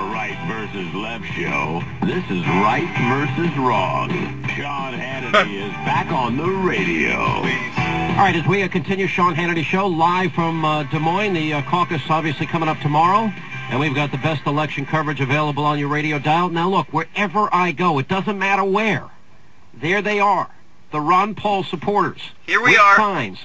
right versus left show. This is right versus wrong. Sean Hannity is back on the radio. All right, as we continue Sean Hannity Show live from Des Moines, the caucus obviously coming up tomorrow, and we've got the best election coverage available on your radio dial. Now, look, wherever I go, it doesn't matter where, there they are, the Ron Paul supporters. Here we are. Signs.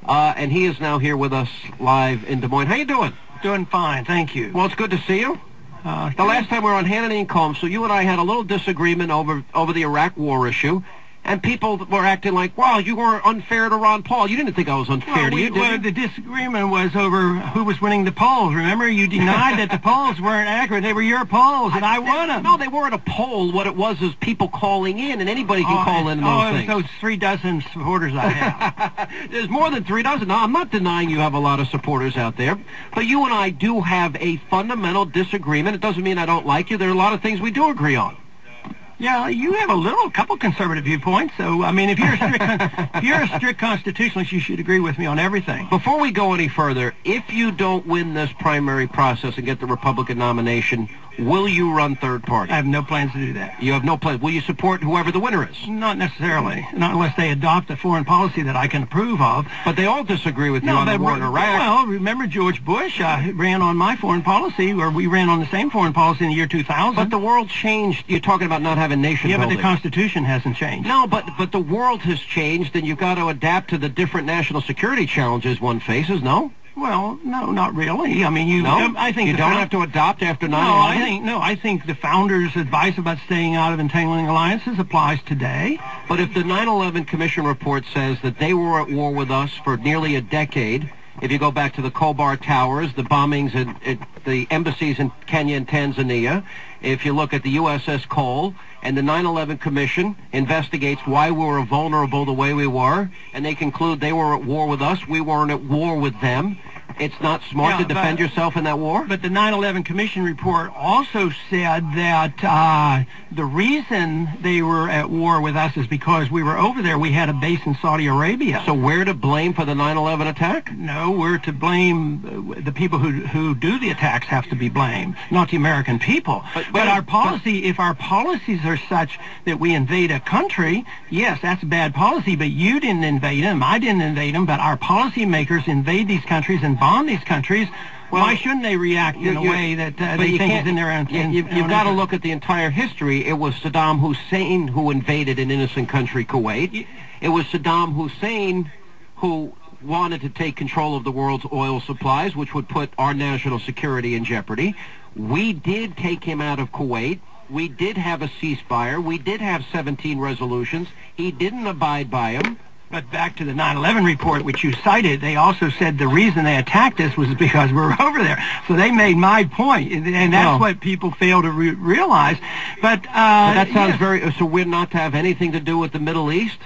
And he is now here with us live in Des Moines. How you doing? Doing fine, thank you. Well, it's good to see you. The last time we were on Hannity and Combs, so you and I had a little disagreement over the Iraq war issue, and people were acting like, wow, you were unfair to Ron Paul. You didn't think I was unfair to you, did you? The disagreement was over who was winning the polls. Remember, you denied that the polls weren't accurate. They were your polls, and I won them. No, they weren't a poll. What it was is people calling in, and anybody can call in those things. Those 3 dozen supporters I have. There's more than 3 dozen. No, I'm not denying you have a lot of supporters out there, but you and I do have a fundamental disagreement. It doesn't mean I don't like you. There are a lot of things we do agree on. Yeah, you have a couple conservative viewpoints. So, I mean, if you're a strict constitutionalist, you should agree with me on everything. Before we go any further, if you don't win this primary process and get the Republican nomination, will you run third party? I have no plans to do that. You have no plans. Will you support whoever the winner is? Not necessarily. Not unless they adopt a foreign policy that I can approve of. But they all disagree with you on the war in Iraq. Well, remember George Bush ran on my foreign policy, or we ran on the same foreign policy in the year 2000. But the world changed. You're talking about not having nation building. Yeah, but the Constitution hasn't changed. No, but the world has changed, and you've got to adapt to the different national security challenges one faces, no? Well, no, not really. I mean, I think you don't have to adopt after 9/11. I think the founders' advice about staying out of entangling alliances applies today. But if the 9/11 Commission report says that they were at war with us for nearly a decade, if you go back to the Kobar Towers, the bombings at the embassies in Kenya and Tanzania, if you look at the USS Cole, and the 9/11 Commission investigates why we were vulnerable the way we were, and they conclude they were at war with us, we weren't at war with them. It's not smart to defend yourself in that war? But the 9/11 Commission report also said that the reason they were at war with us is because we were over there. We had a base in Saudi Arabia. So we're to blame for the 9/11 attack? No, we're to blame. The people who do the attacks have to be blamed, not the American people. But our policy, if our policies are such that we invade a country, yes, that's bad policy, but you didn't invade them, I didn't invade them, but our policymakers invade these countries and bomb these countries. Well, why shouldn't they react in a way that they think is in their own You've got to look at the entire history. It was Saddam Hussein who invaded an innocent country, Kuwait. It was Saddam Hussein who wanted to take control of the world's oil supplies, which would put our national security in jeopardy. We did take him out of Kuwait. We did have a ceasefire. We did have 17 resolutions. He didn't abide by them. But back to the 9/11 report, which you cited, they also said the reason they attacked us was because we were over there. So they made my point, and that's what people fail to realize. But that sounds So we're not to have anything to do with the Middle East?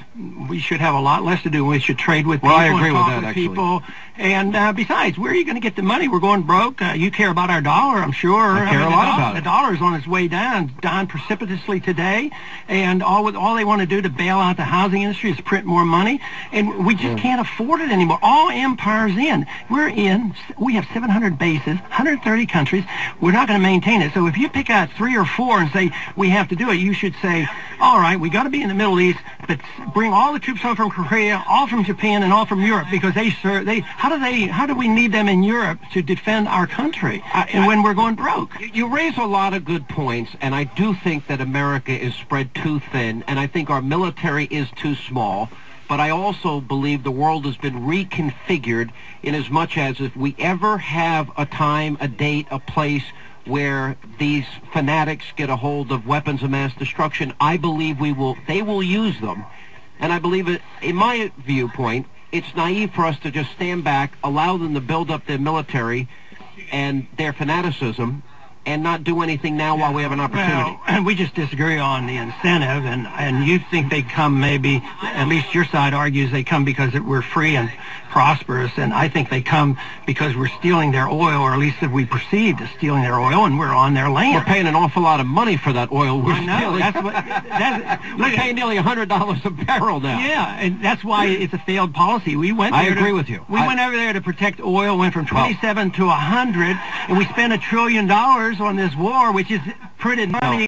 We should have a lot less to do. We should trade with people. Well, I agree with that, actually. People. And besides, where are you going to get the money? We're going broke. You care about our dollar, I'm sure. I care a lot about it. The dollar is on its way down precipitously today. And all they want to do to bail out the housing industry is print more money. And we just can't afford it anymore. All empires in. We have 700 bases, 130 countries. We're not going to maintain it. So if you pick out 3 or 4 and say, we have to do it, you should say, all right, we got to be in the Middle East, but bring all the troops home from Korea, all from Japan, and all from Europe, because how do we need them in Europe to defend our country when we're going broke? You raise a lot of good points, and I do think that America is spread too thin, and I think our military is too small. But I also believe the world has been reconfigured in as much as if we ever have a time, a date, a place where these fanatics get a hold of weapons of mass destruction, I believe they will use them. And I believe it, in my viewpoint, it's naive for us to just stand back, allow them to build up their military and their fanaticism, and not do anything now while we have an opportunity. Well, and we just disagree on the incentive, and you think they come maybe, at least your side argues they come because we're free and prosperous, and I think they come because we're stealing their oil, or at least that we perceived as stealing their oil, and we're on their land. We're paying an awful lot of money for that oil we're stealing. We're paying nearly $100 a barrel now. Yeah, and that's why it's a failed policy. I agree with you. We went over there to protect oil, went from 27 to 100, and we spent $1 trillion on this war, which is printed money.